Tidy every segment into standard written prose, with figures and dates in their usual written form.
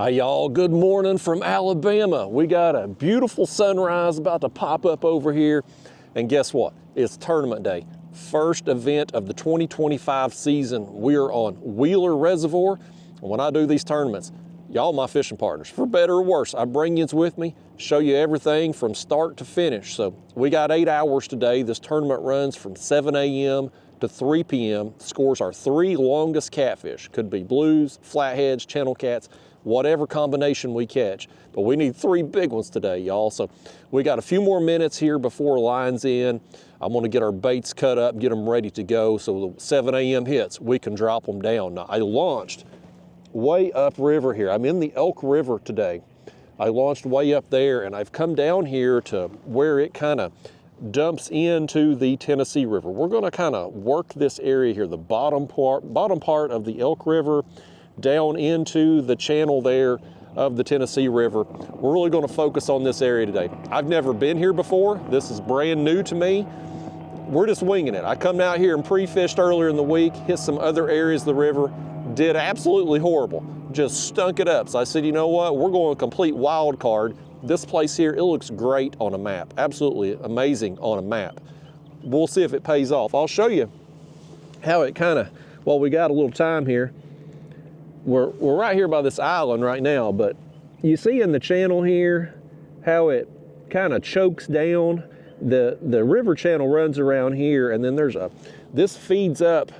Hi y'all, good morning from Alabama. We got a beautiful sunrise about to pop up over here. And guess what? It's tournament day. First event of the 2025 season. We are on Wheeler Reservoir. And when I do these tournaments, y'all my fishing partners. For better or worse, I bring you with me, show you everything from start to finish. So we got 8 hours today. This tournament runs from 7 a.m. to 3 p.m. Scores our 3 longest catfish. Could be blues, flatheads, channel cats, whatever combination we catch. But we need 3 big ones today, y'all. So we got a few more minutes here before line's in. I'm gonna get our baits cut up, get them ready to go. So the 7 a.m. hits, we can drop them down. Now I launched way upriver here. I'm in the Elk River today. I launched way up there and I've come down here to where it kind of dumps into the Tennessee River. We're gonna kind of work this area here, the bottom part of the Elk River, down into the channel there of the Tennessee River. We're really gonna focus on this area today. I've never been here before. This is brand new to me. We're just winging it. I come out here and pre-fished earlier in the week, hit some other areas of the river, did absolutely horrible, just stunk it up. So I said, you know what, we're going to complete wild card. This place here, it looks great on a map, absolutely amazing on a map. We'll see if it pays off. I'll show you how it kind of, well, we got a little time here. We're right here by this island right now, but you see in the channel here how it kind of chokes down. The river channel runs around here, and then there's this feeds up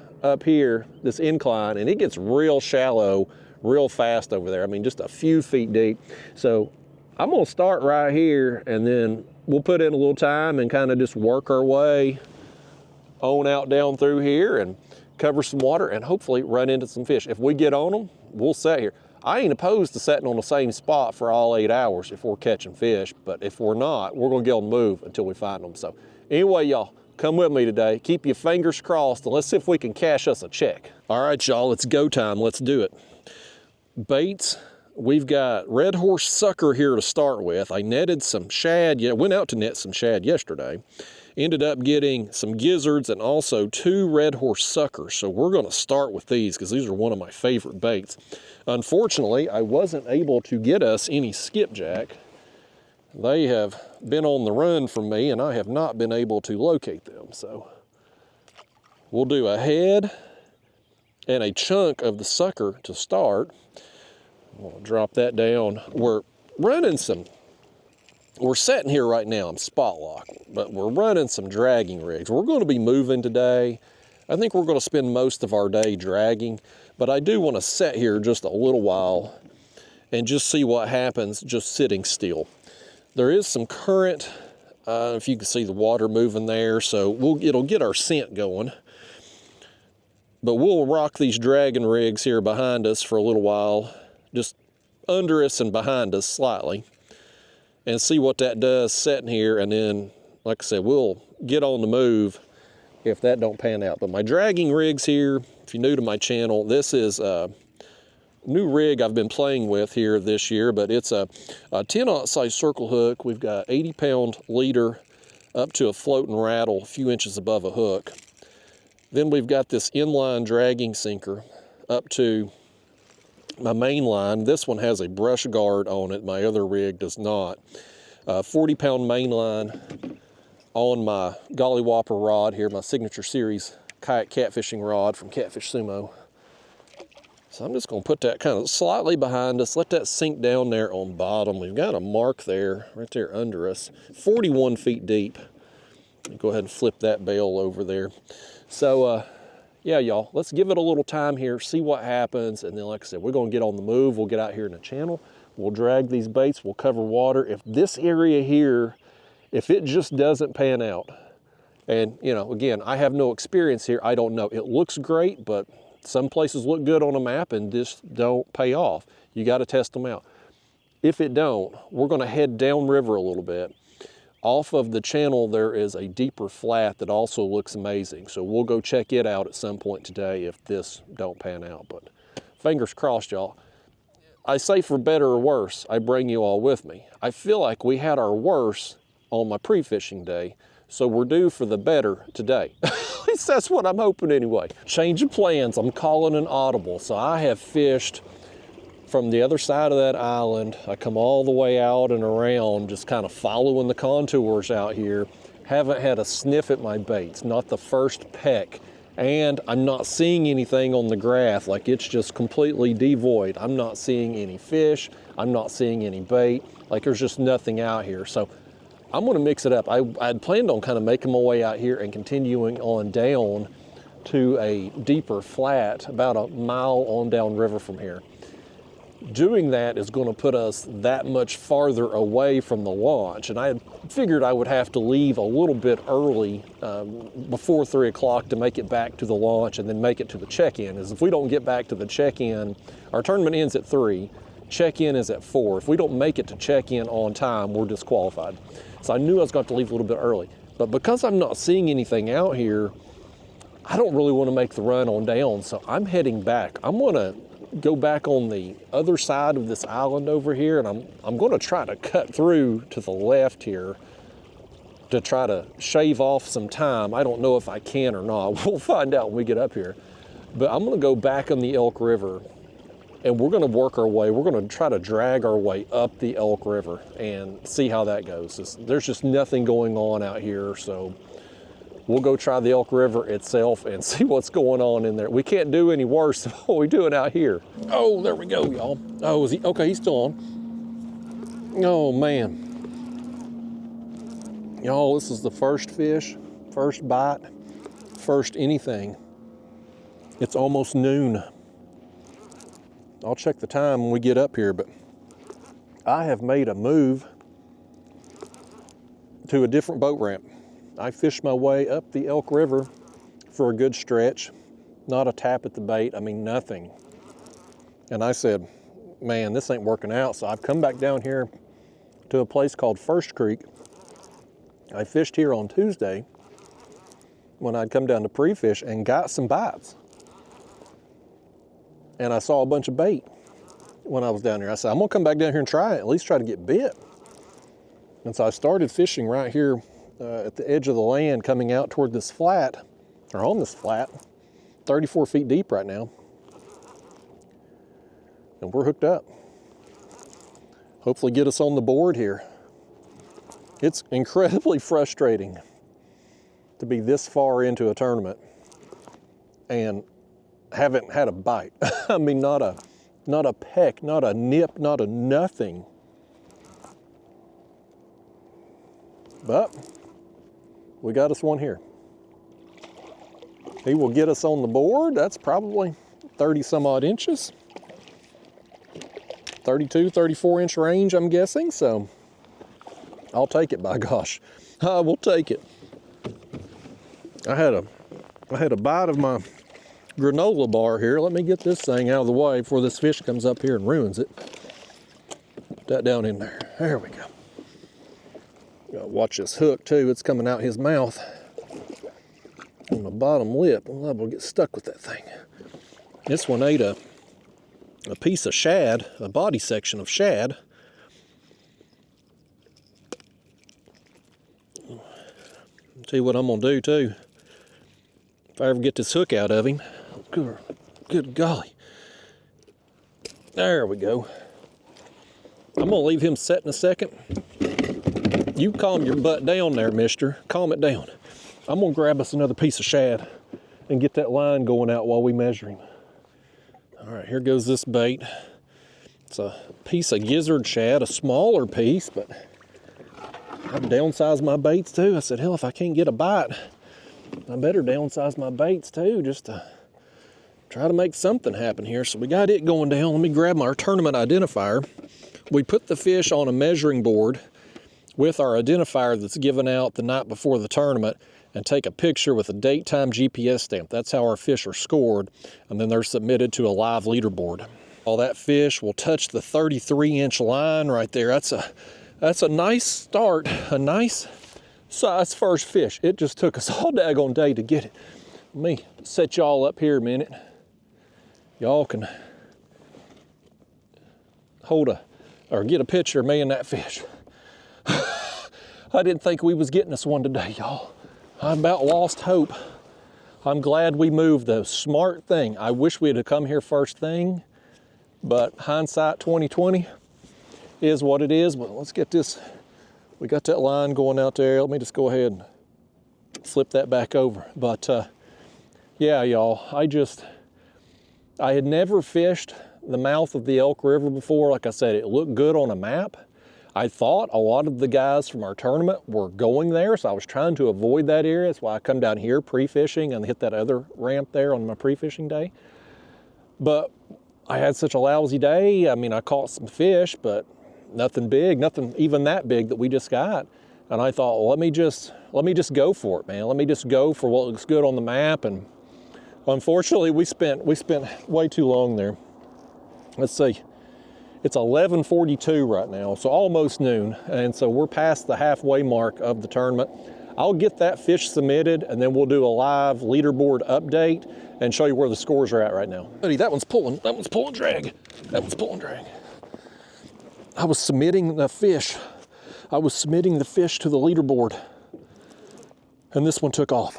here, this incline, and it gets real shallow real fast over there. I mean, just a few feet deep. So I'm gonna start right here, and then we'll put in a little time and kind of just work our way on out down through here and cover some water and hopefully run into some fish. If we get on them, we'll set here. I ain't opposed to setting on the same spot for all 8 hours if we're catching fish, but if we're not, we're gonna get on the move until we find them. So anyway, y'all, come with me today. Keep your fingers crossed and let's see if we can cash us a check. All right, y'all, it's go time. Let's do it. Baits, we've got red horse sucker here to start with. I netted some shad, went out to net some shad yesterday. Ended up getting some gizzards and also 2 red horse suckers. So we're gonna start with these because these are one of my favorite baits. Unfortunately, I wasn't able to get us any skipjack. They have been on the run from me and I have not been able to locate them. So we'll do a head and a chunk of the sucker to start. We'll drop that down. We're sitting here right now, I'm spot lock, but we're running some dragging rigs. We're going to be moving today. I think we're going to spend most of our day dragging, but I do want to sit here just a little while and just see what happens just sitting still. There is some current, if you can see the water moving there, so it'll get our scent going. But we'll rock these dragging rigs here behind us for a little while, just under us and behind us slightly, and see what that does sitting here. And then, like I said, we'll get on the move if that don't pan out. But my dragging rigs here, if you're new to my channel, this is a new rig I've been playing with here this year, but it's a 10-aught size circle hook. We've got 80-pound leader up to a float and rattle a few inches above a hook. Then we've got this inline dragging sinker up to my main line. This one has a brush guard on it. My other rig does not. 40-pound main line on my Golly Whopper rod here, my signature series kayak catfishing rod from Catfish Sumo. So I'm just going to put that kind of slightly behind us, let that sink down there on bottom. We've got a mark there, right there under us, 41 feet deep. Go ahead and flip that bail over there. So, yeah, y'all, let's give it a little time here, see what happens, and then, like I said, we're going to get on the move. We'll get out here in the channel. We'll drag these baits. We'll cover water. If this area here, if it just doesn't pan out, and, you know, again, I have no experience here. I don't know. It looks great, but some places look good on a map and just don't pay off. You got to test them out. If it don't, we're going to head downriver a little bit. Off of the channel, there is a deeper flat that also looks amazing. So we'll go check it out at some point today if this don't pan out. But fingers crossed, y'all. I say for better or worse, I bring you all with me. I feel like we had our worse on my pre-fishing day, so we're due for the better today. At least that's what I'm hoping anyway. Change of plans, I'm calling an audible. So I have fished from the other side of that island. I come all the way out and around, just kind of following the contours out here. Haven't had a sniff at my baits, not the first peck. And I'm not seeing anything on the graph, like it's just completely devoid. I'm not seeing any fish, I'm not seeing any bait, like there's just nothing out here. So I'm gonna mix it up. I'd planned on kind of making my way out here and continuing on down to a deeper flat, about a mile on down river from here. Doing that is going to put us that much farther away from the launch, and I had figured I would have to leave a little bit early, before 3 o'clock, to make it back to the launch and then make it to the check-in. As if we don't get back to the check-in, our tournament ends at 3, check-in is at 4. If we don't make it to check-in on time, we're disqualified. So I knew I was going to have to leave a little bit early. But because I'm not seeing anything out here, I don't really want to make the run on down, so I'm heading back. I'm going to go back on the other side of this island over here, and I'm going to try to cut through to the left here to try to shave off some time. I don't know if I can or not. We'll find out when we get up here. But I'm going to go back on the Elk River, and we're going to work our way. We're going to try to drag our way up the Elk River and see how that goes. There's just nothing going on out here, so we'll go try the Elk River itself and see what's going on in there. We can't do any worse than what we're doing out here. Oh, there we go, y'all. Oh, is he? Okay, he's still on. Oh, man. Y'all, this is the first fish, first bite, first anything. It's almost noon. I'll check the time when we get up here, but I have made a move to a different boat ramp. I fished my way up the Elk River for a good stretch, not a tap at the bait, I mean nothing. And I said, man, this ain't working out. So I've come back down here to a place called First Creek. I fished here on Tuesday when I'd come down to pre-fish and got some bites. And I saw a bunch of bait when I was down here. I said, I'm gonna come back down here and try it, at least try to get bit. And so I started fishing right here at the edge of the land, coming out toward this flat, or on this flat, 34 feet deep right now. And we're hooked up. Hopefully get us on the board here. It's incredibly frustrating to be this far into a tournament and haven't had a bite. I mean, not a peck, not a nip, not a nothing. But we got us one here. He will get us on the board. That's probably 30 some odd inches. 32, 34 inch range, I'm guessing. So I'll take it, by gosh. I will take it. I had a bite of my granola bar here. Let me get this thing out of the way before this fish comes up here and ruins it. Put that down in there. There we go. Gotta watch this hook too. It's coming out his mouth on the bottom lip. I'm liable to get stuck with that thing. This one ate a piece of shad, a body section of shad. I'll tell you what I'm gonna do too. If I ever get this hook out of him, good golly. There we go. I'm gonna leave him set in a second. You calm your butt down there, mister. Calm it down. I'm gonna grab us another piece of shad and get that line going out while we measure him. All right, here goes this bait. It's a piece of gizzard shad, a smaller piece, but I've downsized my baits too. I said, hell, if I can't get a bite, I better downsize my baits too, just to try to make something happen here. So we got it going down. Let me grab our tournament identifier. We put the fish on a measuring board with our identifier that's given out the night before the tournament and take a picture with a date, time, GPS stamp. That's how our fish are scored, and then they're submitted to a live leaderboard. All that fish will touch the 33-inch line right there. That's a nice start, a nice size first fish. It just took us all daggone day to get it. Let me set y'all up here a minute. Y'all can get a picture of me and that fish. I didn't think we was getting us one today, y'all. I about lost hope. I'm glad we moved though. Smart thing. I wish we'd have come here first thing, But hindsight 2020 is what it is. But let's get this. We got that line going out there. Let me just go ahead and flip that back over. But yeah, y'all, I had never fished the mouth of the Elk River before. Like I said, it looked good on a map. I thought a lot of the guys from our tournament were going there, so I was trying to avoid that area. That's why I come down here pre-fishing and hit that other ramp there on my pre-fishing day. But I had such a lousy day. I mean, I caught some fish, but nothing big, nothing even that big that we just got. And I thought, well, let me just go for it, man. Let me just go for what looks good on the map. And unfortunately, we spent way too long there. Let's see. It's 11:42 right now, so almost noon, and so we're past the halfway mark of the tournament. I'll get that fish submitted, and then we'll do a live leaderboard update and show you where the scores are at right now. Buddy, that one's pulling drag. That one's pulling drag. I was submitting the fish to the leaderboard, and this one took off.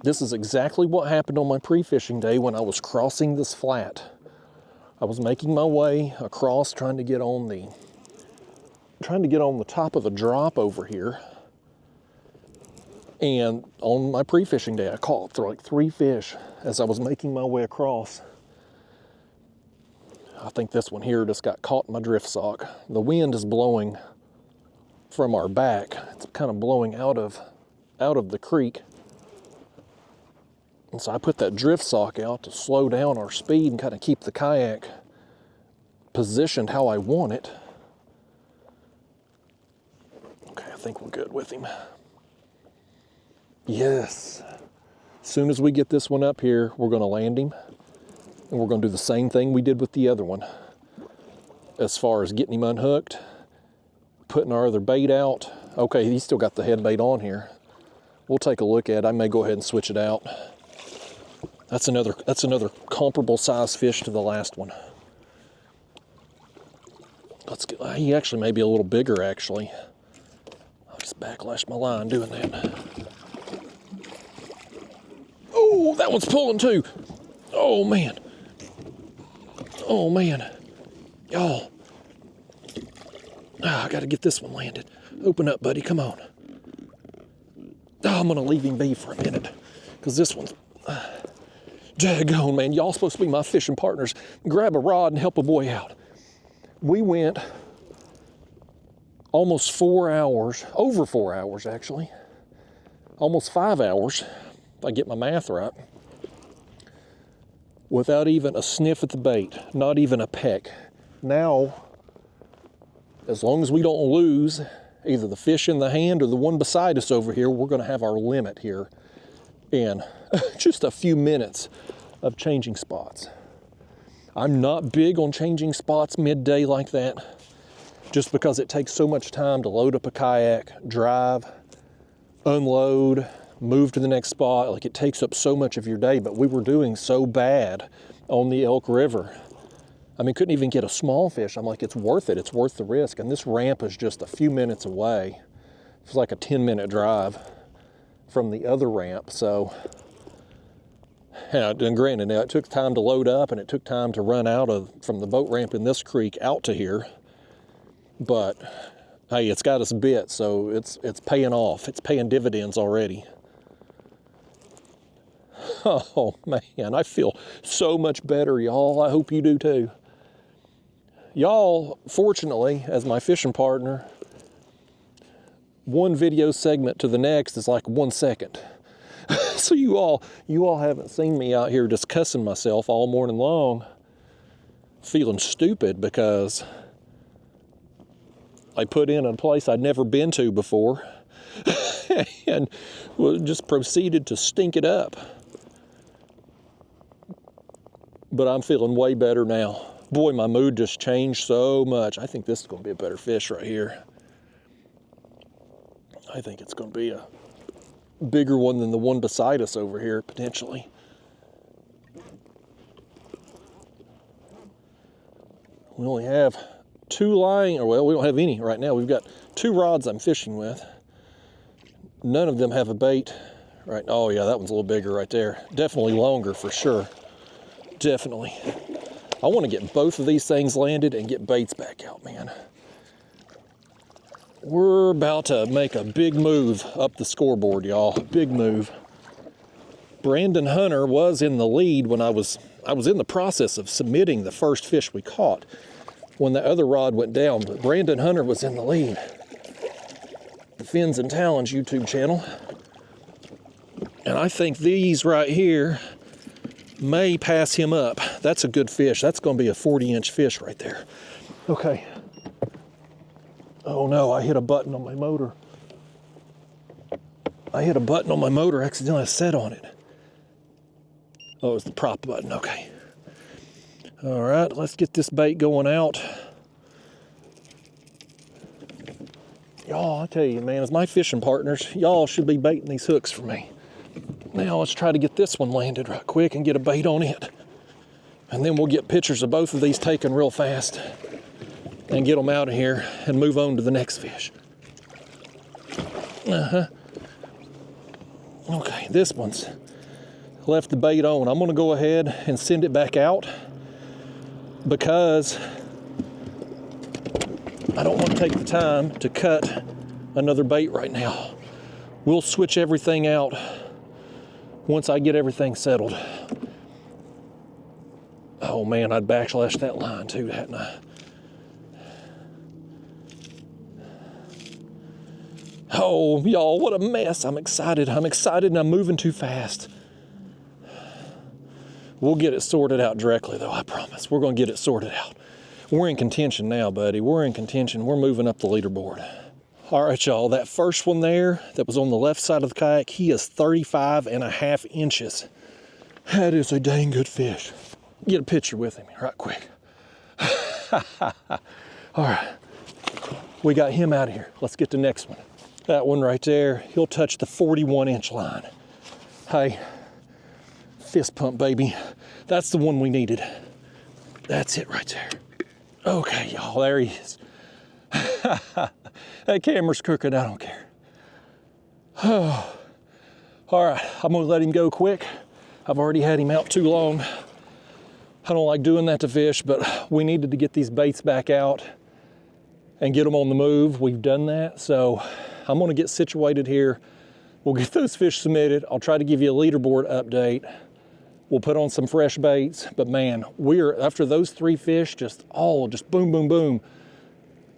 This is exactly what happened on my pre-fishing day when I was crossing this flat. I was making my way across, trying to get on the top of the drop over here. And on my pre-fishing day, I caught like 3 fish as I was making my way across. I think this one here just got caught in my drift sock. The wind is blowing from our back. It's kind of blowing out of the creek. And so I put that drift sock out to slow down our speed and kind of keep the kayak positioned how I want it. Okay, I think we're good with him. Yes. As soon as we get this one up here, we're going to land him. And we're going to do the same thing we did with the other one. As far as getting him unhooked, putting our other bait out. Okay, he's still got the head bait on here. We'll take a look at it. I may go ahead and switch it out. That's another comparable size fish to the last one. He actually may be a little bigger actually. I'll just backlash my line doing that. Oh, that one's pulling too. Oh man. Oh man. Y'all. I gotta get this one landed. Open up, buddy, come on. Oh, I'm gonna leave him be for a minute, because this one's daggone, man. Y'all supposed to be my fishing partners. Grab a rod and help a boy out. We went almost 4 hours, over 4 hours actually, almost 5 hours, if I get my math right, without even a sniff at the bait, not even a peck. Now, as long as we don't lose either the fish in the hand or the one beside us over here, we're gonna have our limit here in just a few minutes of changing spots. I'm not big on changing spots midday like that, just because it takes so much time to load up a kayak, drive, unload, move to the next spot. Like, it takes up so much of your day, but we were doing so bad on the Elk River. I mean, couldn't even get a small fish. I'm like, it's worth it. It's worth the risk. And this ramp is just a few minutes away. It's like a 10-minute drive from the other ramp. So, and granted, now it took time to load up and it took time to run from the boat ramp in this creek out to here. But hey, it's got us bit, so it's paying off. It's paying dividends already. Oh man, I feel so much better, y'all. I hope you do too. Y'all, fortunately, as my fishing partner, one video segment to the next is like 1 second. So you all haven't seen me out here just cussing myself all morning long, feeling stupid because I put in a place I'd never been to before and just proceeded to stink it up. But I'm feeling way better now. Boy, my mood just changed so much. I think this is going to be a better fish right here. I think it's going to be a bigger one than the one beside us over here, potentially. We only have 2 lying, or well, we don't have any right now. We've got 2 rods I'm fishing with. None of them have a bait. Right, oh yeah, that one's a little bigger right there. Definitely longer for sure. Definitely. I want to get both of these things landed and get baits back out, man. We're about to make a big move up the scoreboard, y'all. Big move. Brandon Hunter was in the lead when I was in the process of submitting the first fish we caught when the other rod went down, but Brandon Hunter was in the lead. The Fins and Talons YouTube channel. And I think these right here may pass him up. That's a good fish. That's going to be a 40-inch fish right there. Okay. Oh no, I hit a button on my motor. I hit a button on my motor, accidentally set on it. Oh, it was the prop button, okay. All right, let's get this bait going out. Y'all, I tell you, man, as my fishing partners, y'all should be baiting these hooks for me. Now let's try to get this one landed right quick and get a bait on it. And then we'll get pictures of both of these taken real fast and get them out of here and move on to the next fish. Okay, this one's left the bait on. I'm gonna go ahead and send it back out because I don't want to take the time to cut another bait right now. We'll switch everything out once I get everything settled. Oh man, I'd backslash that line too, hadn't I? Oh, y'all, what a mess. I'm excited and I'm moving too fast. We'll get it sorted out directly though, I promise. We're gonna get it sorted out. We're in contention now, buddy. We're in contention. We're moving up the leaderboard. All right, y'all, that first one there that was on the left side of the kayak, he is 35.5 inches. That is a dang good fish. Get a picture with him right quick. All right, we got him out of here. Let's get the next one. That one right there, he'll touch the 41-inch line. Hey, fist pump, baby. That's the one we needed. That's it right there. Okay, y'all, there he is. That camera's crooked, I don't care. All right, I'm gonna let him go quick. I've already had him out too long. I don't like doing that to fish, but we needed to get these baits back out and get them on the move. We've done that, so I'm gonna get situated here. We'll get those fish submitted. I'll try to give you a leaderboard update. We'll put on some fresh baits, but man, after those 3 fish, just boom, boom, boom,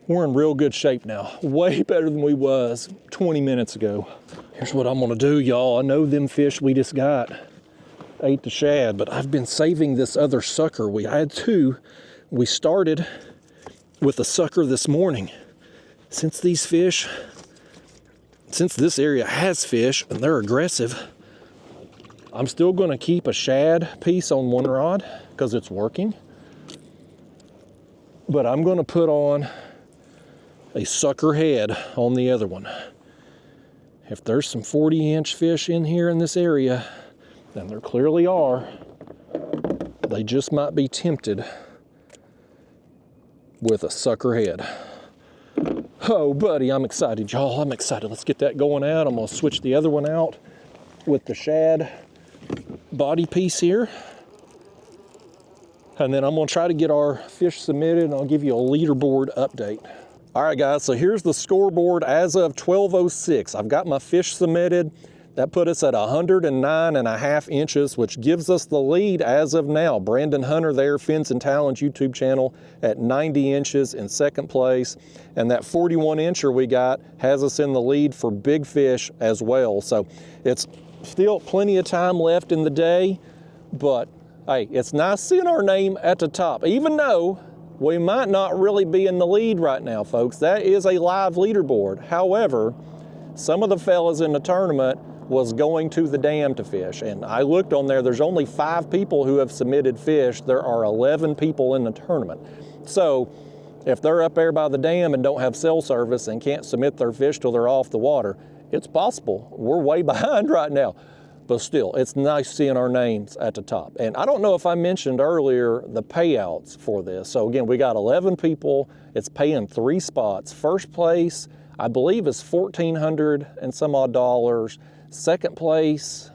we're in real good shape now. Way better than we was 20 minutes ago. Here's what I'm gonna do, y'all. I know them fish we just got ate the shad, but I've been saving this other sucker. We had 2. We started with a sucker this morning. Since this area has fish and they're aggressive, I'm still gonna keep a shad piece on one rod because it's working. But I'm gonna put on a sucker head on the other one. If there's some 40-inch fish in here in this area, and there clearly are, they just might be tempted with a sucker head. Oh, buddy, I'm excited, y'all. I'm excited. Let's get that going out. I'm gonna switch the other one out with the shad body piece here. And then I'm gonna try to get our fish submitted and I'll give you a leaderboard update. All right, guys, so here's the scoreboard as of 12:06. I've got my fish submitted. That put us at 109.5 inches, which gives us the lead as of now. Brandon Hunter there, Fins and Talons YouTube channel, at 90 inches in second place. And that 41-incher we got has us in the lead for big fish as well. So it's still plenty of time left in the day, but hey, it's nice seeing our name at the top, even though we might not really be in the lead right now, folks. That is a live leaderboard. However, some of the fellas in the tournament was going to the dam to fish. And I looked on there, there's only 5 people who have submitted fish. There are 11 people in the tournament. So if they're up there by the dam and don't have cell service and can't submit their fish till they're off the water, it's possible. We're way behind right now. But still, it's nice seeing our names at the top. And I don't know if I mentioned earlier the payouts for this. So again, we got 11 people. It's paying 3 spots. First place, I believe, is $1,400 and some odd dollars. Second place,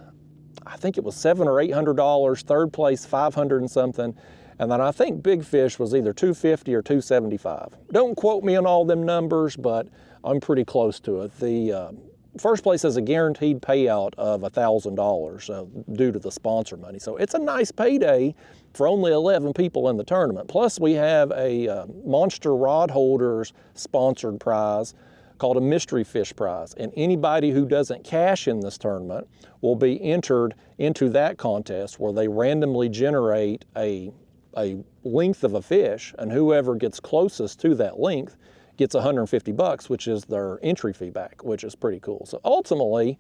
I think it was $700 or $800. Third place, $500 and something. And then I think big fish was either 250 or 275. Don't quote me on all them numbers, but I'm pretty close to it. The first place has a guaranteed payout of $1,000 due to the sponsor money. So it's a nice payday for only 11 people in the tournament. Plus we have a Monster Rod Holders sponsored prize called a mystery fish prize. And anybody who doesn't cash in this tournament will be entered into that contest where they randomly generate a length of a fish, and whoever gets closest to that length gets 150 bucks, which is their entry fee back, which is pretty cool. So ultimately,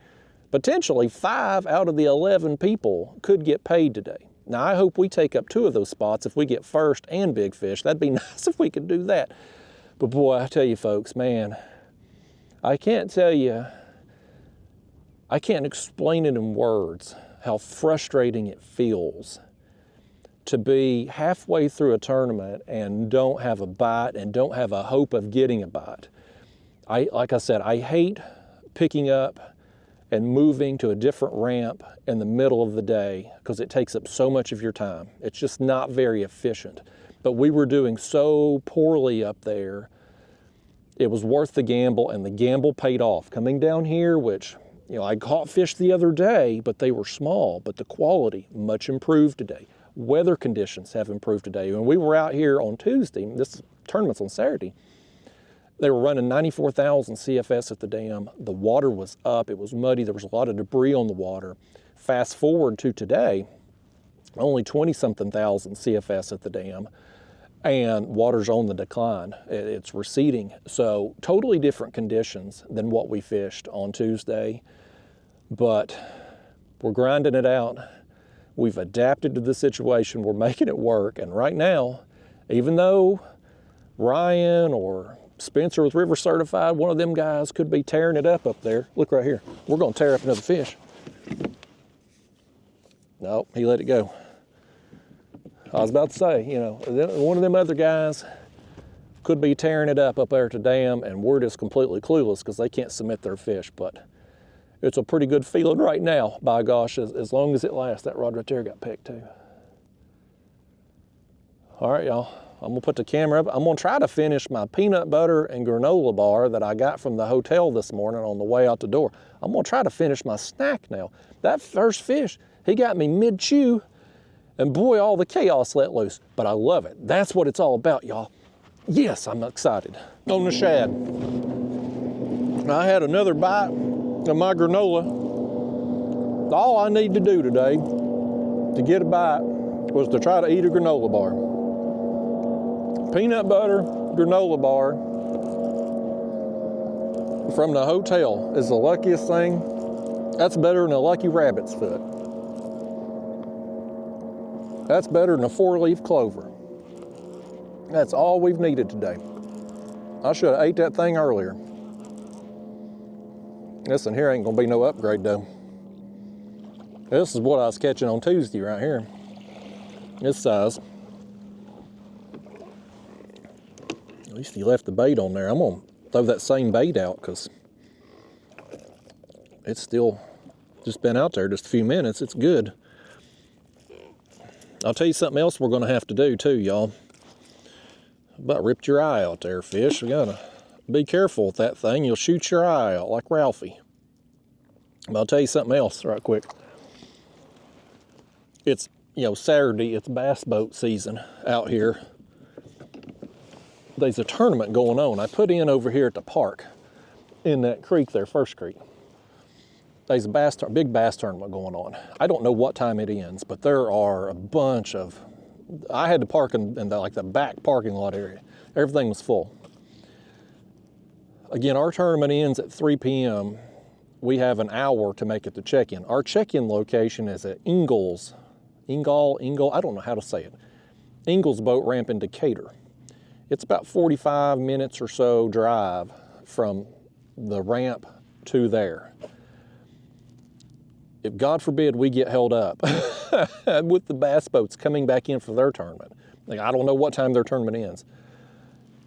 potentially 5 out of the 11 people could get paid today. Now I hope we take up 2 of those spots if we get first and big fish. That'd be nice if we could do that. But boy, I tell you folks, man, I can't tell you, I can't explain it in words how frustrating it feels to be halfway through a tournament and don't have a bite and don't have a hope of getting a bite. Like I said, I hate picking up and moving to a different ramp in the middle of the day because it takes up so much of your time. It's just not very efficient. But we were doing so poorly up there, it was worth the gamble, and the gamble paid off. Coming down here, which, you know, I caught fish the other day, but they were small, but the quality much improved today. Weather conditions have improved today. When we were out here on Tuesday, this tournament's on Saturday, they were running 94,000 CFS at the dam. The water was up, it was muddy, there was a lot of debris on the water. Fast forward to today, only 20-something thousand CFS at the dam, and water's on the decline. It's receding. So totally different conditions than what we fished on Tuesday, but we're grinding it out. We've adapted to the situation, we're making it work, and right now, even though Ryan or Spencer with River Certified, one of them guys could be tearing it up there. Look right here, we're gonna tear up another fish. Nope, he let it go. I was about to say, you know, one of them other guys could be tearing it up there at the dam, and we're just completely clueless because they can't submit their fish, but it's a pretty good feeling right now, by gosh, as long as it lasts. That rod right there got picked too. All right, y'all, I'm gonna put the camera up. I'm gonna try to finish my peanut butter and granola bar that I got from the hotel this morning on the way out the door. I'm gonna try to finish my snack now. That first fish, he got me mid-chew, and boy, all the chaos let loose, but I love it. That's what it's all about, y'all. Yes, I'm excited. On the shad, I had another bite of my granola. All I need to do today to get a bite was to try to eat a granola bar. Peanut butter granola bar from the hotel is the luckiest thing. That's better than a lucky rabbit's foot. That's better than a 4-leaf clover. That's all we've needed today. I should have ate that thing earlier. This one here ain't gonna be no upgrade though. This is what I was catching on Tuesday right here. This size. At least he left the bait on there. I'm gonna throw that same bait out because it's still just been out there just a few minutes. It's good. I'll tell you something else we're gonna have to do too, y'all. About ripped your eye out there, fish. We gotta be careful with that thing. You'll shoot your eye out like Ralphie. But I'll tell you something else right quick. It's, you know, Saturday, it's bass boat season out here. There's a tournament going on. I put in over here at the park in that creek there, First Creek. There's a big bass tournament going on. I don't know what time it ends, but there are a bunch of, I had to park in the back parking lot area. Everything was full. Again, our tournament ends at 3 p.m. We have an hour to make it to check-in. Our check-in location is at Ingalls, I don't know how to say it. Ingalls Boat Ramp in Decatur. It's about 45 minutes or so drive from the ramp to there. If God forbid we get held up with the bass boats coming back in for their tournament, like, I don't know what time their tournament ends.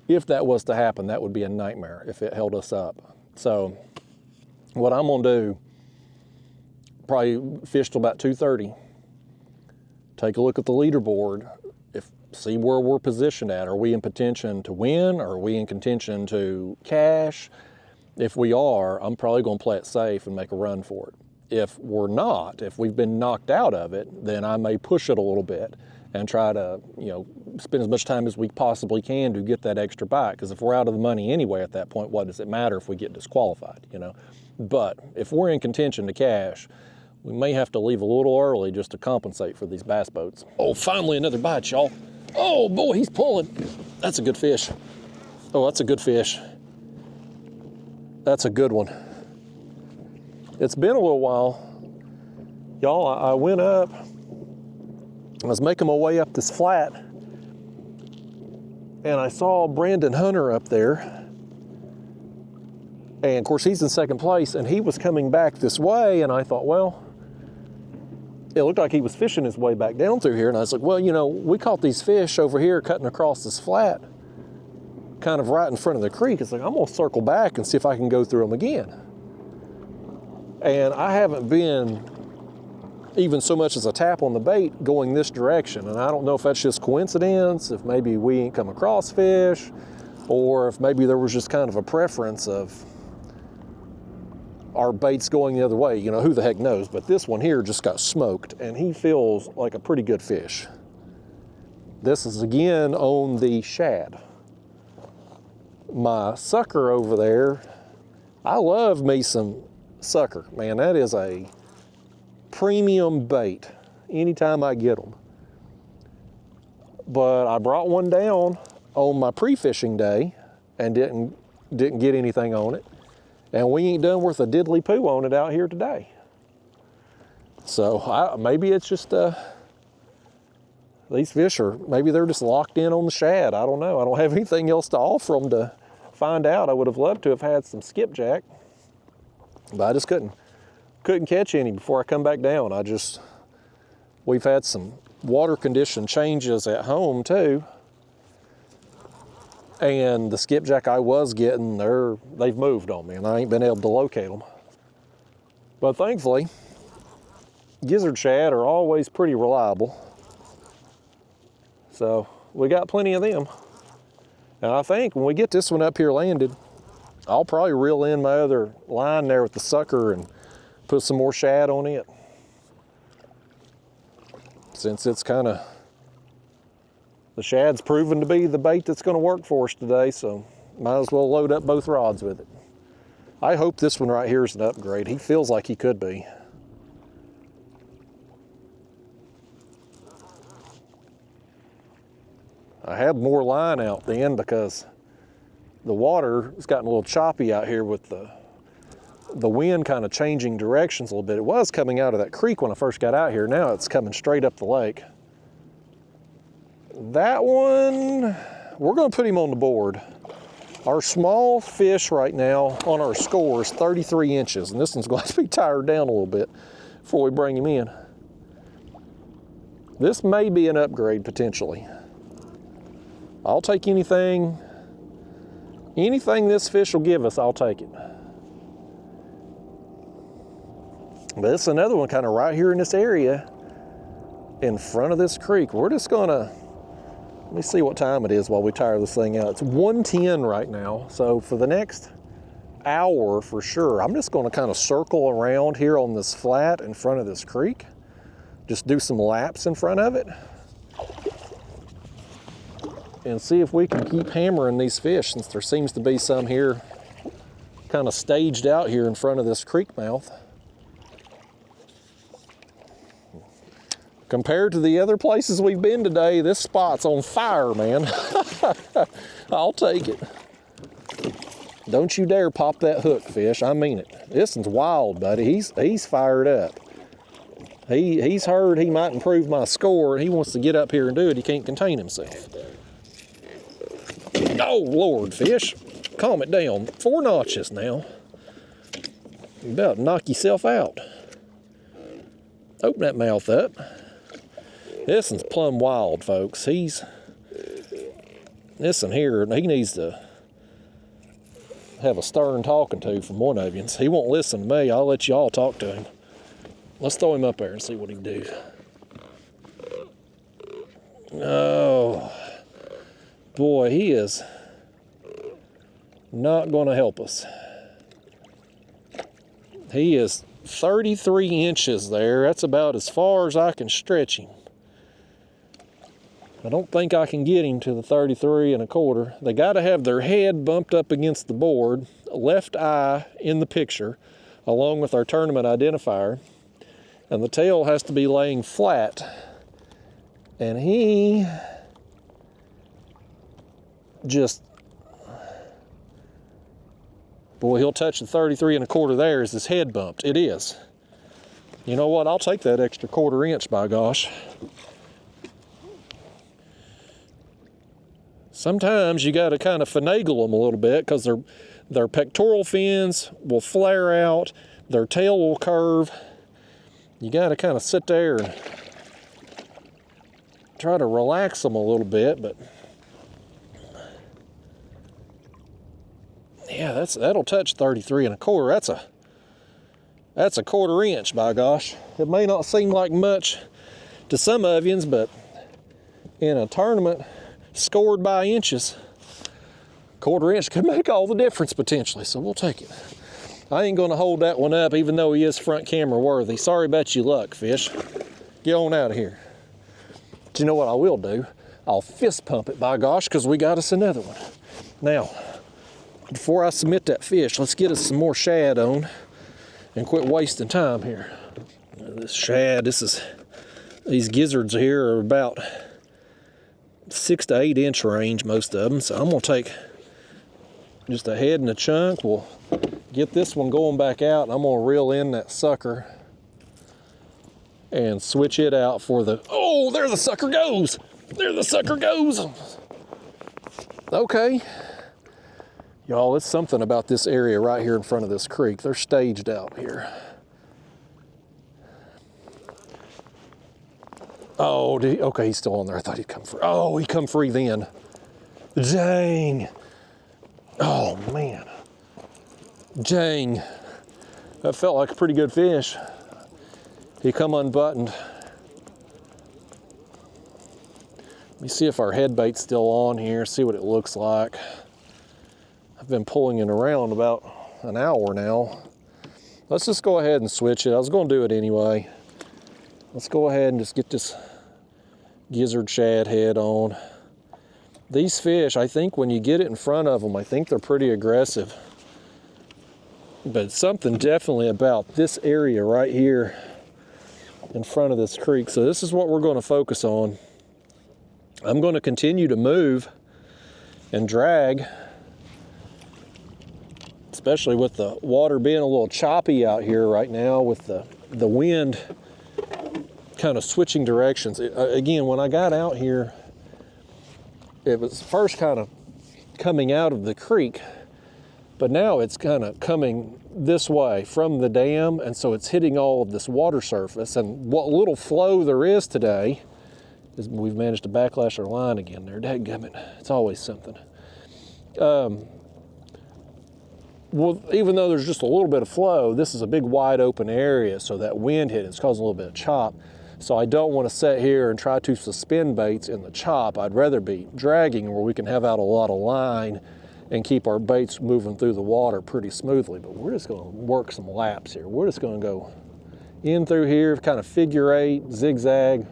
If that was to happen, that would be a nightmare if it held us up. So what I'm gonna do, probably fish till about 2:30, take a look at the leaderboard. see where we're positioned at. Are we in contention to win? Are we in contention to cash? If we are, I'm probably going to play it safe and make a run for it. If we're not, if we've been knocked out of it, then I may push it a little bit and try to, spend as much time as we possibly can to get that extra bite. Because if we're out of the money anyway at that point, what does it matter if we get disqualified, But if we're in contention to cash, we may have to leave a little early just to compensate for these bass boats. Oh, finally another bite, y'all. Oh boy, he's pulling. That's a good fish. Oh, that's a good fish. That's a good one. It's been a little while. Y'all, I went up, I was making my way up this flat, and I saw Brandon Hunter up there. And of course, he's in second place, and he was coming back this way, and I thought, well, it looked like he was fishing his way back down through here. And I was like, well, we caught these fish over here cutting across this flat, kind of right in front of the creek. It's like, I'm gonna circle back and see if I can go through them again. And I haven't been even so much as a tap on the bait going this direction. And I don't know if that's just coincidence, if maybe we ain't come across fish, or if maybe there was just kind of a preference of our baits going the other way. Who the heck knows? But this one here just got smoked, and he feels like a pretty good fish. This is again on the shad. My sucker over there, I love me some sucker. Man, that is a premium bait anytime I get them. But I brought one down on my pre-fishing day and didn't get anything on it. And we ain't done worth a diddly poo on it out here today. So maybe it's just these fish maybe they're just locked in on the shad. I don't know. I don't have anything else to offer them to find out. I would have loved to have had some skipjack, but I just couldn't catch any before I come back down. We've had some water condition changes at home too. And the skipjack I was getting, they've moved on me, and I ain't been able to locate them. But thankfully, gizzard shad are always pretty reliable. So we got plenty of them. And I think when we get this one up here landed, I'll probably reel in my other line there with the sucker and put some more shad on it. Since it's the shad's proven to be the bait that's gonna work for us today, so might as well load up both rods with it. I hope this one right here is an upgrade. He feels like he could be. I had more line out then because the water has gotten a little choppy out here with the wind kind of changing directions a little bit. It was coming out of that creek when I first got out here. Now it's coming straight up the lake. That one, we're gonna put him on the board. Our small fish right now on our score is 33 inches, and this one's going to be tired down a little bit before we bring him in. This may be an upgrade potentially. I'll take anything this fish will give us, I'll take it. But it's another one kind of right here in this area in front of this creek. We're just gonna, let me see what time it is while we tire this thing out. It's 1:10 right now. So for the next hour for sure, I'm just gonna kind of circle around here on this flat in front of this creek. Just do some laps in front of it and see if we can keep hammering these fish, since there seems to be some here kind of staged out here in front of this creek mouth. Compared to the other places we've been today, this spot's on fire, man. I'll take it. Don't you dare pop that hook, fish. I mean it. This one's wild, buddy. He's fired up. He's heard he might improve my score. He wants to get up here and do it. He can't contain himself. Oh, Lord, fish. Calm it down. 4 notches now. You're about to knock yourself out. Open that mouth up. This one's plumb wild, folks. This one here, he needs to have a stern talking to from one of you. He won't listen to me. I'll let y'all talk to him. Let's throw him up there and see what he can do. Oh, boy, he is not going to help us. He is 33 inches there. That's about as far as I can stretch him. I don't think I can get him to the 33 1/4. They got to have their head bumped up against the board, left eye in the picture, along with our tournament identifier, and the tail has to be laying flat. And he just, boy, he'll touch the 33 1/4 there. Is his head bumped? It is. You know what? I'll take that extra 1/4 inch, by gosh. Sometimes you got to kind of finagle them a little bit because their pectoral fins will flare out, their tail will curve. You got to kind of sit there and try to relax them a little bit, but yeah, that'll touch 33 1/4. That's a 1/4 inch, by gosh. It may not seem like much to some of yous, but in a tournament scored by inches, 1/4 inch could make all the difference potentially, so we'll take it. I ain't gonna hold that one up even though he is front camera worthy. Sorry about your luck, fish. Get on out of here. But you know what I will do? I'll fist pump it, by gosh, because we got us another one. Now, before I submit that fish, let's get us some more shad on and quit wasting time here. This shad, these gizzards here are about 6 to 8 inch range, most of them. So I'm gonna take just a head and a chunk. We'll get this one going back out, and I'm gonna reel in that sucker and switch it out for the, oh, there the sucker goes. There the sucker goes. Okay. Y'all, it's something about this area right here in front of this creek. They're staged out here. Oh, okay, he's still on there. I thought he'd come free. Oh, he come free then. Dang. Oh, man. Dang. That felt like a pretty good fish. He come unbuttoned. Let me see if our head bait's still on here, see what it looks like. I've been pulling it around about an hour now. Let's just go ahead and switch it. I was going to do it anyway. Let's go ahead and just get this gizzard shad head on. These fish, I think when you get it in front of them, I think they're pretty aggressive. But something definitely about this area right here in front of this creek. So this is what we're going to focus on. I'm going to continue to move and drag, especially with the water being a little choppy out here right now with the wind kind of switching directions. Again, when I got out here, it was first kind of coming out of the creek, but now it's kind of coming this way from the dam, and so it's hitting all of this water surface. And what little flow there is today is we've managed to backlash our line again there. Dadgummit, it's always something. Well, even though there's just a little bit of flow, this is a big wide open area, so that wind hit, it's causing a little bit of chop. So I don't want to sit here and try to suspend baits in the chop. I'd rather be dragging where we can have out a lot of line and keep our baits moving through the water pretty smoothly. But we're just going to work some laps here. We're just going to go in through here, kind of figure 8, zigzag,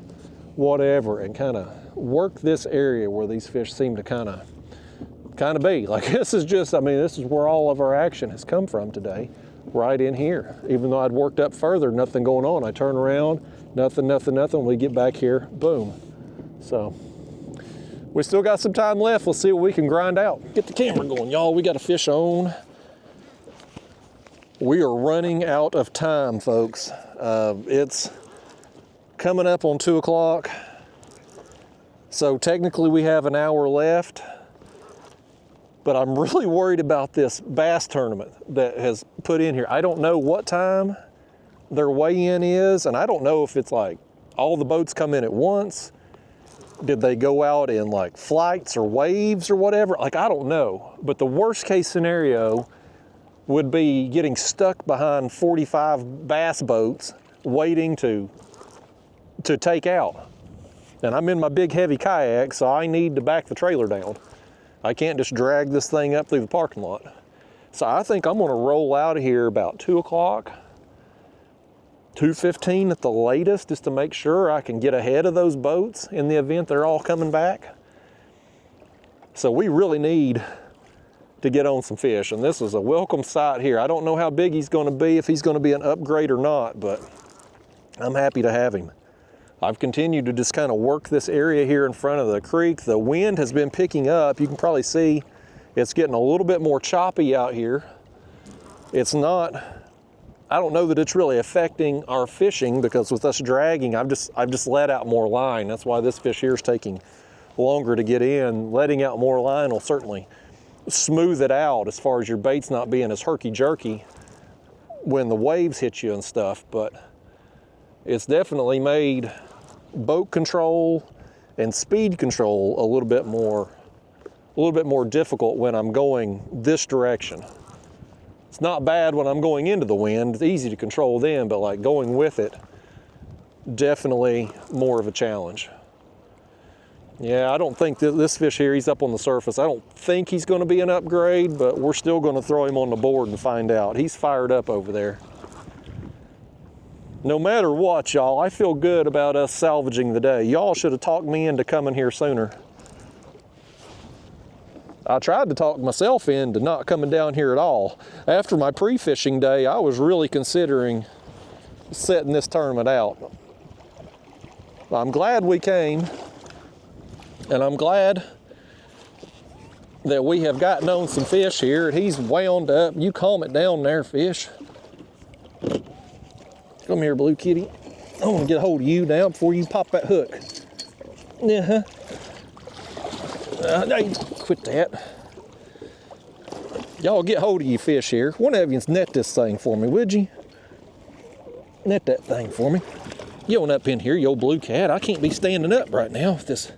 whatever, and kind of work this area where these fish seem to kind of be. Like this is just, I mean, this is where all of our action has come from today, right in here. Even though I'd worked up further, nothing going on. I turn around, nothing. We get back here, boom. So we still got some time left. Let's see what we can grind out. Get the camera going, y'all. We got a fish on. We are running out of time, folks. It's coming up on 2 o'clock. So technically we have an hour left, but I'm really worried about this bass tournament that has put in here. I don't know what time their weigh-in is, and I don't know if it's like all the boats come in at once. Did they go out in like flights or waves or whatever? Like, I don't know. But the worst case scenario would be getting stuck behind 45 bass boats waiting to take out. And I'm in my big heavy kayak, so I need to back the trailer down. I can't just drag this thing up through the parking lot. So I think I'm gonna roll out of here about 2 o'clock, 2:15 at the latest, just to make sure I can get ahead of those boats in the event they're all coming back. So we really need to get on some fish, and this is a welcome sight here. I don't know how big he's gonna be, if he's gonna be an upgrade or not, but I'm happy to have him. I've continued to just kind of work this area here in front of the creek. The wind has been picking up. You can probably see it's getting a little bit more choppy out here. It's not, I don't know that it's really affecting our fishing, because with us dragging, I've just let out more line. That's why this fish here is taking longer to get in. Letting out more line will certainly smooth it out as far as your bait's not being as herky-jerky when the waves hit you and stuff, but it's definitely made boat control and speed control a little bit more difficult when I'm going this direction. It's not bad when I'm going into the wind. It's easy to control then, but like going with it, definitely more of a challenge. Yeah, I don't think that this fish here, he's up on the surface. I don't think he's going to be an upgrade, but we're still going to throw him on the board and find out. He's fired up over there. No matter what, y'all, I feel good about us salvaging the day. Y'all should have talked me into coming here sooner. I tried to talk myself into not coming down here at all. After my pre-fishing day, I was really considering setting this tournament out. I'm glad we came, and I'm glad that we have gotten on some fish here. He's wound up. You calm it down there, fish. Come here, blue kitty. I want to get a hold of you now before you pop that hook. Yeah. Quit that. Y'all get hold of you fish here. One of you net this thing for me, would you? Net that thing for me. You on up in here, you old blue cat. I can't be standing up right now with this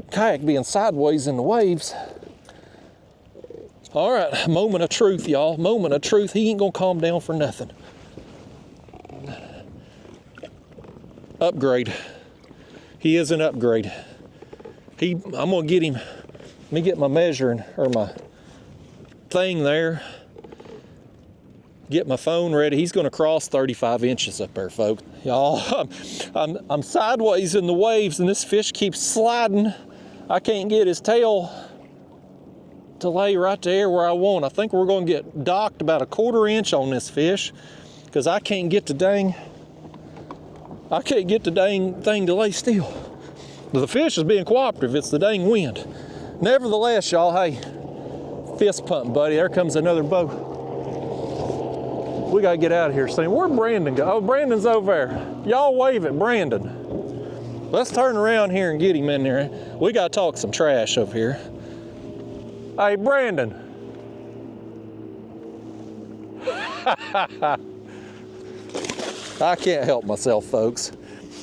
kayak being sideways in the waves. All right, moment of truth, y'all. Moment of truth. He ain't gonna calm down for nothing. Upgrade. He is an upgrade. I'm gonna get him. Let me get my measuring, or my thing there. Get my phone ready. He's gonna cross 35 inches up there, folks. Y'all, I'm sideways in the waves, and this fish keeps sliding. I can't get his tail to lay right there where I want. I think we're gonna get docked about a 1/4 inch on this fish, because I can't get the dang thing to lay still. The fish is being cooperative. It's the dang wind. Nevertheless, y'all, hey, fist pump, buddy. There comes another boat. We gotta get out of here soon. Where'd Brandon go? Oh, Brandon's over there. Y'all wave at Brandon. Let's turn around here and get him in there. We gotta talk some trash over here. Hey, Brandon. I can't help myself, folks.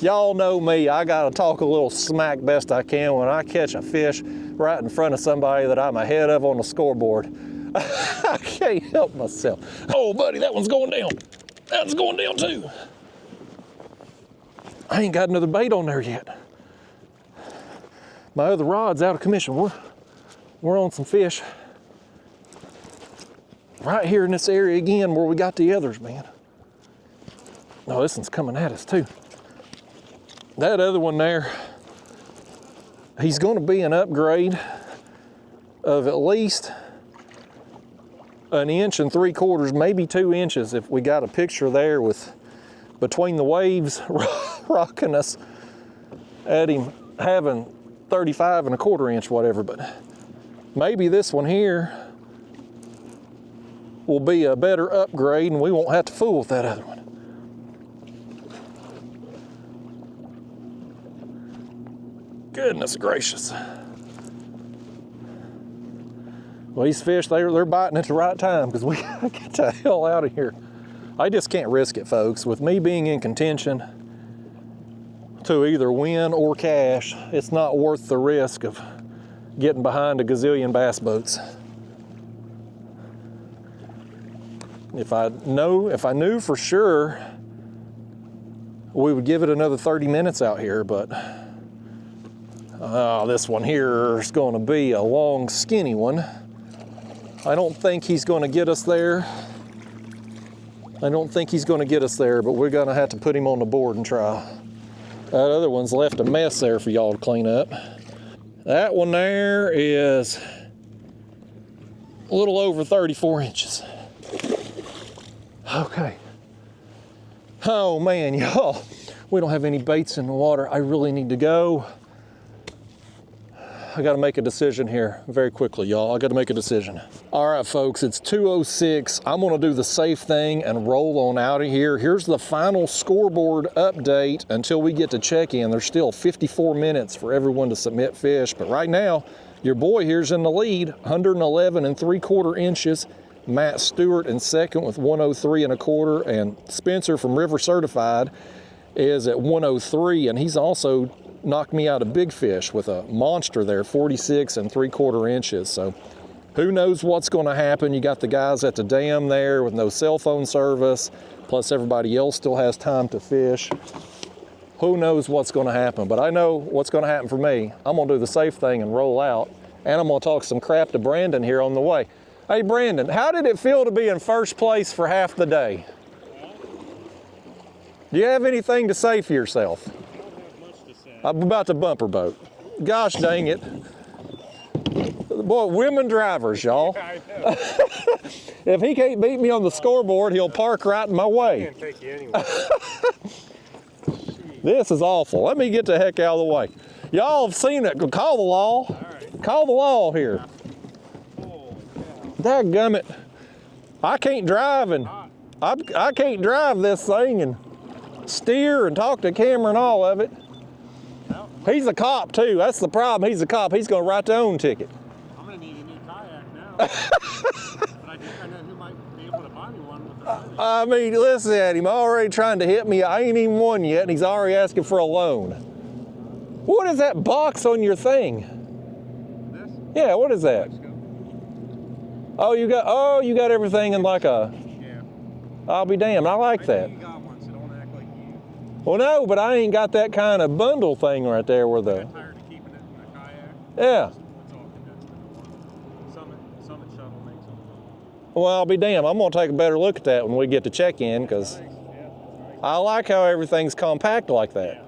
Y'all know me. I gotta talk a little smack best I can when I catch a fish right in front of somebody that I'm ahead of on the scoreboard. I can't help myself. Oh, buddy, that one's going down. That one's going down too. I ain't got another bait on there yet. My other rod's out of commission. We're on some fish right here in this area again where we got the others, man. No, this one's coming at us too. That other one there, he's going to be an upgrade of at least 1 3/4 inches, maybe 2 inches, if we got a picture there with between the waves rocking us at him having 35 1/4 inch, whatever. But maybe this one here will be a better upgrade, and we won't have to fool with that other one. Goodness gracious. Well, these fish, they're biting at the right time, because we gotta get the hell out of here. I just can't risk it, folks. With me being in contention to either win or cash, it's not worth the risk of getting behind a gazillion bass boats. If I knew for sure, we would give it another 30 minutes out here, but Oh, this one here is going to be a long, skinny one. I don't think he's going to get us there. I don't think he's going to get us there, but we're going to have to put him on the board and try. That other one's left a mess there for y'all to clean up. That one there is a little over 34 inches. Okay. Oh man, y'all, we don't have any baits in the water. I really need to go. I gotta make a decision here very quickly, y'all. I gotta make a decision. All right, folks, it's 2:06. I'm gonna do the safe thing and roll on out of here. Here's the final scoreboard update until we get to check-in. There's still 54 minutes for everyone to submit fish, but right now, your boy here's in the lead, 111 3/4 inches. Matt Stewart in second with 103 1/4, and Spencer from River Certified is at 103, and he's also knocked me out a big fish with a monster there, 46 3/4 inches. So who knows what's going to happen. You got the guys at the dam there with no cell phone service, plus everybody else still has time to fish. Who knows what's going to happen, but I know what's going to happen for me. I'm going to do the safe thing and roll out, and I'm going to talk some crap to Brandon here on the way. Hey Brandon, how did it feel to be in first place for half the day? Do you have anything to say for yourself? I'm about to bumper boat. Gosh dang it. Boy, women drivers, y'all. If he can't beat me on the scoreboard, he'll park right in my way. I can't take you anywhere. This is awful. Let me get the heck out of the way. Y'all have seen it. Call the law. All right. Call the law here. Dadgummit. I can't drive and I can't drive this thing and steer and talk to the camera and all of it. He's a cop too. That's the problem. He's a cop. He's going to write their own ticket. I'm going to need a new kayak now. But I think I know who might be able to buy me one with the money. I mean, listen at him. Already trying to hit me. I ain't even won yet, and he's already asking for a loan. What is that box on your thing? This? Yeah, what is that? Oh, you got everything in like a. Yeah. I'll be damned. I like that. You got one, so don't act like you. Well, no, but I ain't got that kind of bundle thing right there where the. Got tired of keeping it in the kayak. Yeah. It's all condensed into one. Summit shuttle makes them. Well, I'll be damned. I'm gonna take a better look at that when we get to check-in, because Nice. Yeah, nice. I like how everything's compact like that.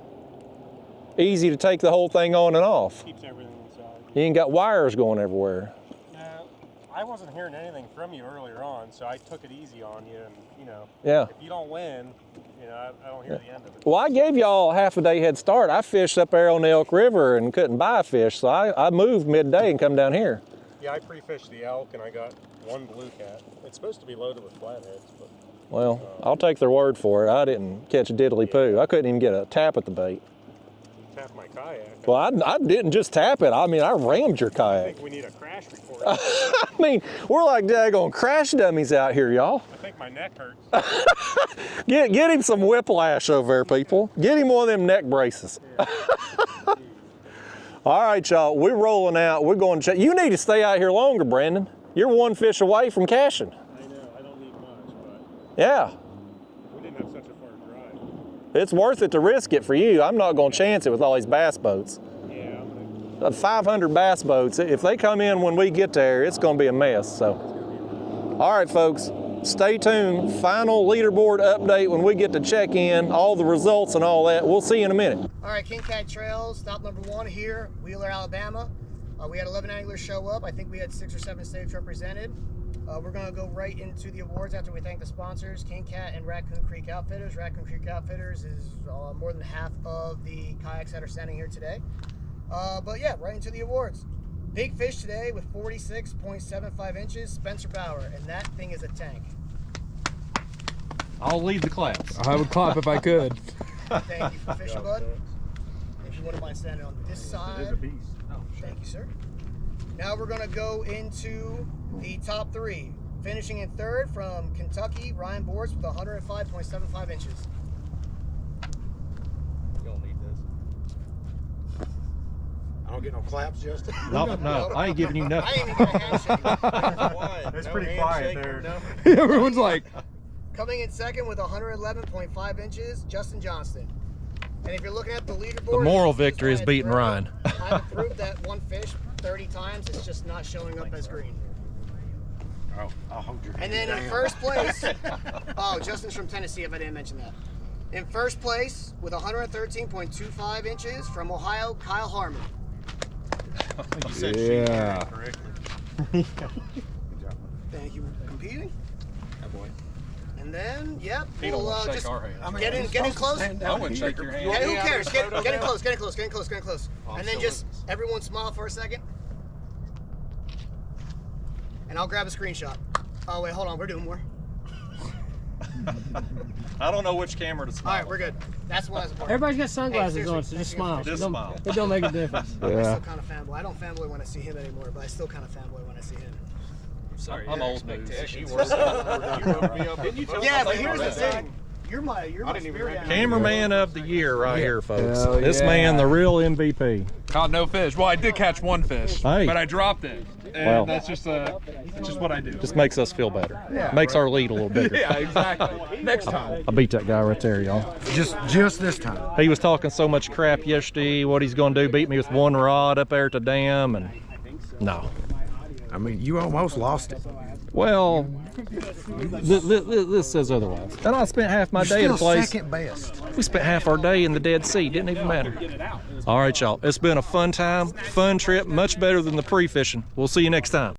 Easy to take the whole thing on and off. Keeps everything inside. You ain't got wires going everywhere. I wasn't hearing anything from you earlier on, so I took it easy on you, and Yeah. if you don't win, I don't hear the end of it. Well, I gave y'all half a day head start. I fished up there on the Elk River and couldn't buy a fish, so I moved midday and come down here. Yeah, I pre-fished the elk, and I got one blue cat. It's supposed to be loaded with flatheads, but Well, I'll take their word for it. I didn't catch a diddly poo. I couldn't even get a tap at the bait. tap my kayak. Well, I didn't just tap it. I mean, I rammed your I kayak. think we need a crash report. I mean, we're like daggone crash dummies out here, y'all. I think my neck hurts. Get him some whiplash over there, people. Get him one of them neck braces. All right, y'all, we're rolling out. We're going to check. You need to stay out here longer, Brandon. You're one fish away from cashing. I know, I don't need much, but Yeah, we didn't have such a far drive. it's worth it to risk it for you. I'm not going to chance it with all these bass boats. Yeah, I'm gonna. 500 bass boats, if they come in when we get there, it's going to be a mess. So, all right, folks, stay tuned. Final leaderboard update when we get to check in, all the results and all that. We'll see you in a minute. All right, King Cat Trails, stop number 1 here, Wheeler, Alabama. We had 11 anglers show up. I think we had 6 or 7 states represented. We're going to go right into the awards after we thank the sponsors, King Cat and Raccoon Creek Outfitters. Raccoon Creek Outfitters is more than half of the kayaks that are standing here today. But yeah, right into the awards. Big fish today with 46.75 inches, Spencer Bauer, and that thing is a tank. I'll lead the class. I would clap if I could. Thank you for fishing, bud. If you wouldn't mind standing on this side. There's a beast. Thank you, sir. Now we're going to go into the top 3. Finishing in 3rd from Kentucky, Ryan Bortz with 105.75 inches. You don't need this. I don't get no claps, Justin. No, I ain't giving you I nothing. ain't even got a handshake. It's No pretty quiet handshake, there. no? Everyone's like, Coming in 2nd with 111.5 inches, Justin Johnston. And if you're looking at the leaderboard, The moral you can see victory is why I beating threw it. Ryan. I've approved that one fish 30 times. It's just not showing up as green. Oh, I'll hold your And hand then in down. first place, oh, Justin's from Tennessee, if I didn't mention that. In first place with 113.25 inches from Ohio, Kyle Harmon. You said Yeah. she correctly. Good job. Thank you for competing. That boy. And then, yep, He don't we'll want to shake just our hands. get in close. I wouldn't shake your hand. Yeah, who cares? Get photo in now? close, get in close, get in close, get in close, get in close. Oh, And then so just it's- everyone smile for a second. And I'll grab a screenshot. Oh wait, hold on, we're doing more. I don't know which camera to All smile. right, we're good. That's what I support. Everybody's got sunglasses seriously, on, so just thank you. smile. Just It don't- smile. It don't make a difference. I Yeah. still kind of fanboy. I don't fanboy when I see him anymore, but I still kind of fanboy when I see him. Sorry, I'm old news. You woke me up. Didn't you tell me Yeah, but that here's the already? thing. You're my didn't even spirit recognize animal. Cameraman of the year right here, folks. Hell This yeah. man, the real MVP. Caught no fish. Well, I did catch one fish, Hey. but I dropped it. And Well. that's just what I do. Just makes us feel better. Yeah, Makes our lead a little bigger. Yeah, exactly. Next time. I beat that guy right there, y'all. Just this time. He was talking so much crap yesterday, what he's going to do, beat me with one rod up there at the dam, and no. I mean, you almost lost it. Well, this says otherwise. And I spent half my day at a place. second best. We spent half our day in the Dead Sea. Didn't even matter. All right, y'all. It's been a fun time, fun trip, much better than the pre-fishing. We'll see you next time.